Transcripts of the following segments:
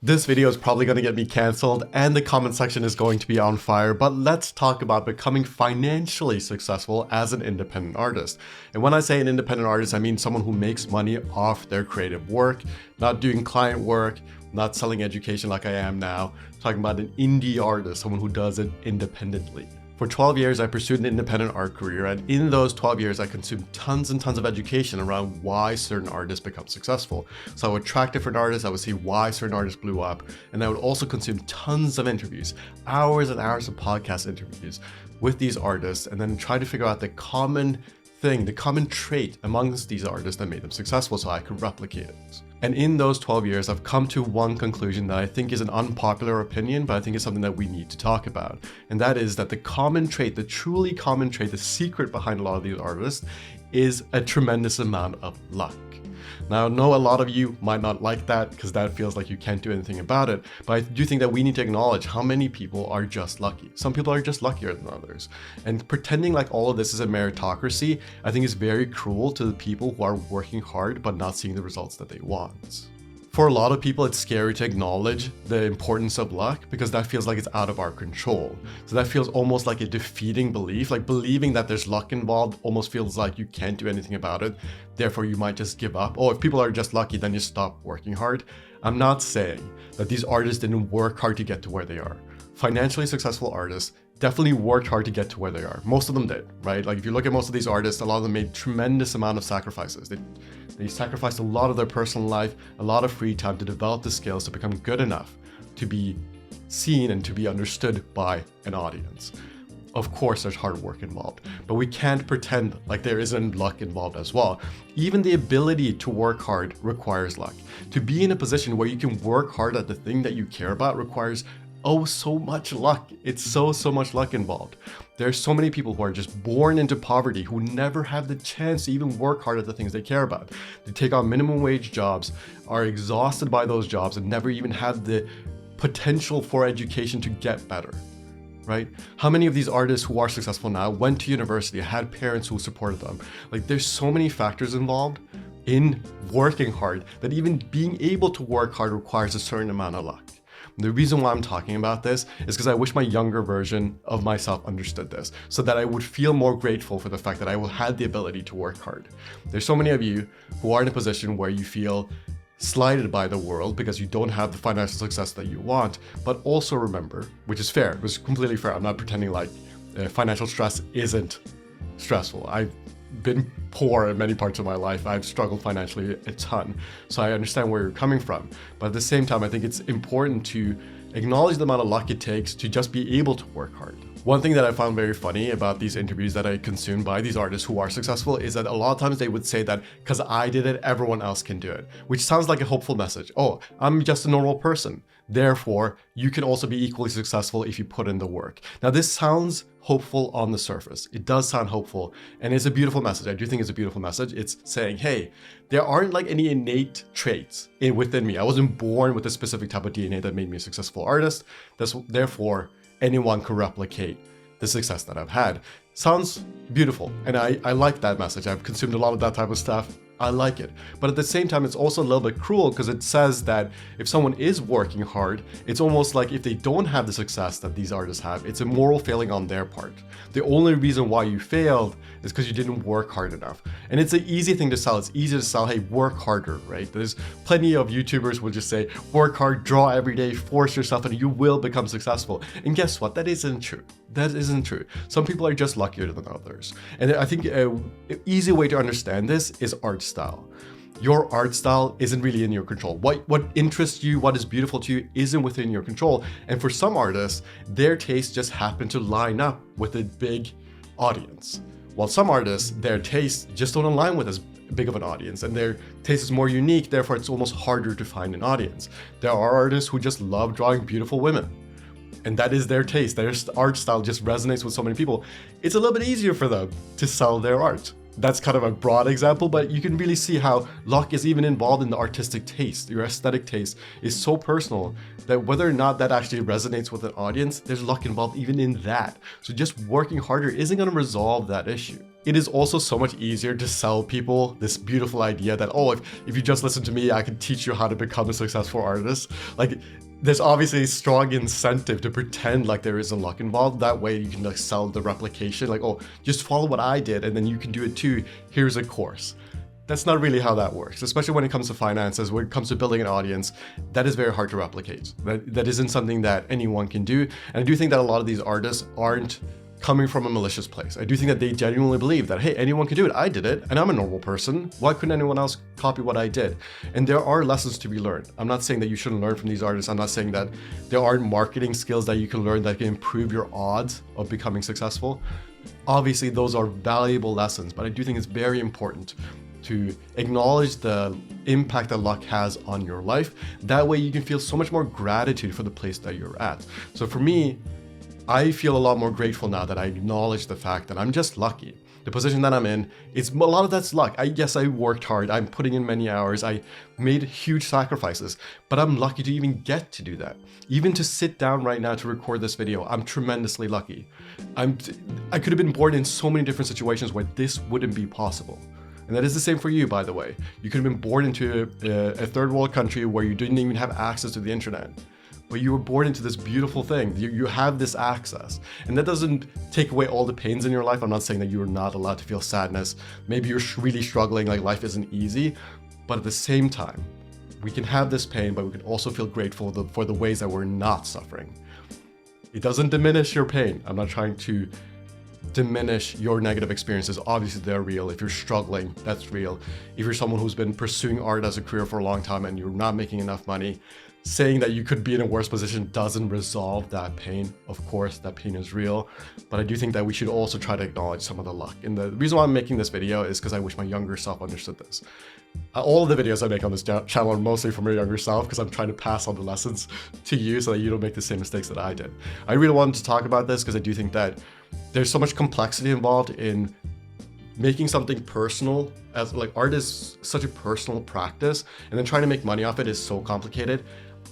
This video is probably going to get me cancelled and the comment section is going to be on fire, but let's talk about becoming financially successful as an independent artist. And when I say an independent artist, I mean someone who makes money off their creative work, not doing client work, not selling education like I am now. I'm talking about an indie artist, someone who does it independently. For 12 years, I pursued an independent art career, and in those 12 years, I consumed tons and tons of education around why certain artists become successful. So I would track different artists, I would see why certain artists blew up, and I would also consume tons of interviews, hours and hours of podcast interviews with these artists, and then try to figure out the common thing, the common trait amongst these artists that made them successful so I could replicate it. And in those 12 years, I've come to one conclusion that I think is an unpopular opinion, but I think it's something that we need to talk about. And that is that the common trait, the truly common trait, the secret behind a lot of these artists is a tremendous amount of luck. Now, I know a lot of you might not like that because that feels like you can't do anything about it, but I do think that we need to acknowledge how many people are just lucky. Some people are just luckier than others. And pretending like all of this is a meritocracy, I think is very cruel to the people who are working hard but not seeing the results that they want. For a lot of people, it's scary to acknowledge the importance of luck because that feels like it's out of our control. So that feels almost like a defeating belief, like believing that there's luck involved almost feels like you can't do anything about it. Therefore, you might just give up. Oh, if people are just lucky, then you stop working hard. I'm not saying that these artists didn't work hard to get to where they are. Financially successful artists definitely worked hard to get to where they are. Most of them did, right? Like if you look at most of these artists, a lot of them made tremendous amount of sacrifices. They sacrificed a lot of their personal life, a lot of free time to develop the skills to become good enough to be seen and to be understood by an audience. Of course, there's hard work involved, but we can't pretend like there isn't luck involved as well. Even the ability to work hard requires luck. To be in a position where you can work hard at the thing that you care about requires so much luck. It's so much luck involved. There's so many people who are just born into poverty who never have the chance to even work hard at the things they care about. They take on minimum wage jobs, are exhausted by those jobs, and never even have the potential for education to get better, right? How many of these artists who are successful now went to university, had parents who supported them? Like there's so many factors involved in working hard that even being able to work hard requires a certain amount of luck. The reason why I'm talking about this is because I wish my younger version of myself understood this so that I would feel more grateful for the fact that I had the ability to work hard. There's so many of you who are in a position where you feel slighted by the world because you don't have the financial success that you want, but also remember, which is fair, it was completely fair. I'm not pretending like financial stress isn't stressful. I've been poor in many parts of my life. I've struggled financially a ton. So I understand where you're coming from. But at the same time, I think it's important to acknowledge the amount of luck it takes to just be able to work hard. One thing that I found very funny about these interviews that I consumed by these artists who are successful is that a lot of times they would say that because I did it, everyone else can do it, which sounds like a hopeful message. Oh, I'm just a normal person. Therefore, you can also be equally successful if you put in the work. Now, this sounds hopeful on the surface. It does sound hopeful, and it's a beautiful message. I do think it's a beautiful message. It's saying, hey, there aren't like any innate traits within me. I wasn't born with a specific type of DNA that made me a successful artist. Therefore, anyone could replicate the success that I've had. Sounds beautiful, and I like that message. I've consumed a lot of that type of stuff. I like it. But at the same time, it's also a little bit cruel because it says that if someone is working hard, it's almost like if they don't have the success that these artists have, it's a moral failing on their part. The only reason why you failed is because you didn't work hard enough. And it's an easy thing to sell. It's easy to sell, hey, work harder, right? There's plenty of YouTubers who will just say, work hard, draw every day, force yourself, and you will become successful. And guess what? That isn't true. That isn't true. Some people are just luckier than others. And I think an easy way to understand this is art style. Your art style isn't really in your control. What interests you, what is beautiful to you isn't within your control. And for some artists, their tastes just happen to line up with a big audience. While some artists, their tastes just don't align with as big of an audience and their taste is more unique, therefore it's almost harder to find an audience. There are artists who just love drawing beautiful women. And that is their taste. Their art style just resonates with so many people. It's a little bit easier for them to sell their art. That's kind of a broad example, but you can really see how luck is even involved in the artistic taste. Your aesthetic taste is so personal that whether or not that actually resonates with an audience, there's luck involved even in that. So just working harder isn't going to resolve that issue. It is also so much easier to sell people this beautiful idea that, oh, if you just listen to me, I can teach you how to become a successful artist. Like, there's obviously a strong incentive to pretend like there isn't luck involved. That way you can like sell the replication, like, oh, just follow what I did and then you can do it too. Here's a course. That's not really how that works, especially when it comes to finances, when it comes to building an audience. That is very hard to replicate. That isn't something that anyone can do. And I do think that a lot of these artists aren't coming from a malicious place. I do think that they genuinely believe that, hey, anyone can do it. I did it, and I'm a normal person. Why couldn't anyone else copy what I did? And there are lessons to be learned. I'm not saying that you shouldn't learn from these artists. I'm not saying that there aren't marketing skills that you can learn that can improve your odds of becoming successful. Obviously, those are valuable lessons, but I do think it's very important to acknowledge the impact that luck has on your life. That way you can feel so much more gratitude for the place that you're at. So for me, I feel a lot more grateful now that I acknowledge the fact that I'm just lucky. The position that I'm in, a lot of that's luck. Yes, I worked hard. I'm putting in many hours. I made huge sacrifices, but I'm lucky to even get to do that. Even to sit down right now to record this video, I'm tremendously lucky. I could have been born in so many different situations where this wouldn't be possible. And that is the same for you, by the way. You could have been born into a third world country where you didn't even have access to the internet. But you were born into this beautiful thing. You have this access. And that doesn't take away all the pains in your life. I'm not saying that you're not allowed to feel sadness. Maybe you're really struggling, like life isn't easy. But at the same time, we can have this pain, but we can also feel grateful for the ways that we're not suffering. It doesn't diminish your pain. I'm not trying to diminish your negative experiences. Obviously, they're real. If you're struggling, that's real. If you're someone who's been pursuing art as a career for a long time and you're not making enough money, saying that you could be in a worse position doesn't resolve that pain. Of course, that pain is real, but I do think that we should also try to acknowledge some of the luck. And the reason why I'm making this video is because I wish my younger self understood this. All of the videos I make on this channel are mostly from my younger self because I'm trying to pass on the lessons to you so that you don't make the same mistakes that I did. I really wanted to talk about this because I do think that there's so much complexity involved in making something personal, as like art is such a personal practice, and then trying to make money off it is so complicated.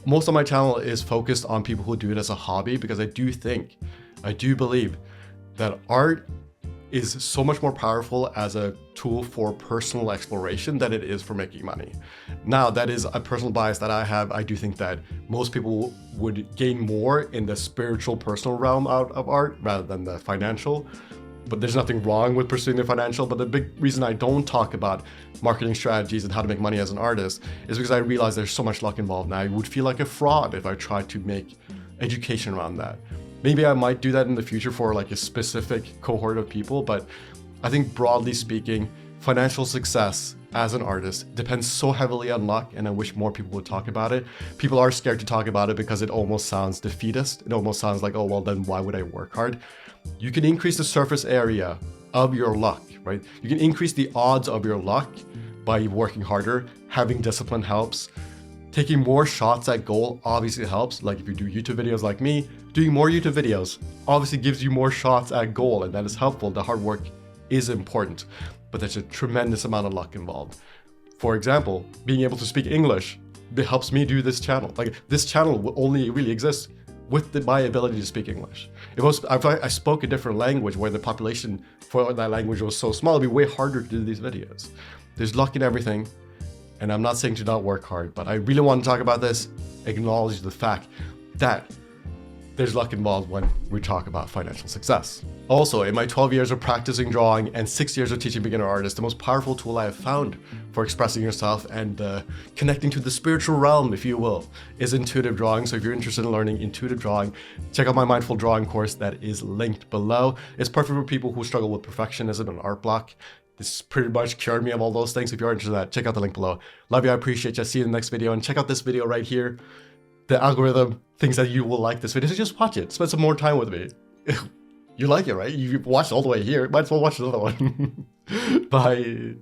Most of my channel is focused on people who do it as a hobby because I do believe that art is so much more powerful as a tool for personal exploration than it is for making money. Now, that is a personal bias that I have. I do think that most people would gain more in the spiritual, personal realm out of art rather than the financial. But there's nothing wrong with pursuing the financial. But the big reason I don't talk about marketing strategies and how to make money as an artist is because I realize there's so much luck involved. And I would feel like a fraud if I tried to make education around that. Maybe I might do that in the future for like a specific cohort of people, but I think broadly speaking, financial success as an artist depends so heavily on luck, and I wish more people would talk about it. People are scared to talk about it because it almost sounds defeatist. It almost sounds like, oh, well, then why would I work hard? You can increase the surface area of your luck, right? You can increase the odds of your luck by working harder. Having discipline helps. Taking more shots at goal obviously helps. Like if you do YouTube videos like me, doing more YouTube videos obviously gives you more shots at goal, and that is helpful. The hard work is important, but there's a tremendous amount of luck involved. For example, being able to speak English, it helps me do this channel. Like this channel will only really exist with my ability to speak English. If I spoke a different language where the population for that language was so small, it'd be way harder to do these videos. There's luck in everything. And I'm not saying to not work hard, but I really want to talk about this, acknowledge the fact that there's luck involved when we talk about financial success. Also, in my 12 years of practicing drawing and 6 years of teaching beginner artists, the most powerful tool I have found for expressing yourself and connecting to the spiritual realm, if you will, is intuitive drawing. So if you're interested in learning intuitive drawing, check out my mindful drawing course that is linked below. It's perfect for people who struggle with perfectionism and art block. This pretty much cured me of all those things. If you're interested in that, check out the link below. Love you, I appreciate you. See you in the next video, and check out this video right here. The algorithm thinks that you will like this video, so just watch it. Spend some more time with me. You like it, right? You've watched all the way here. Might as well watch another one. Bye.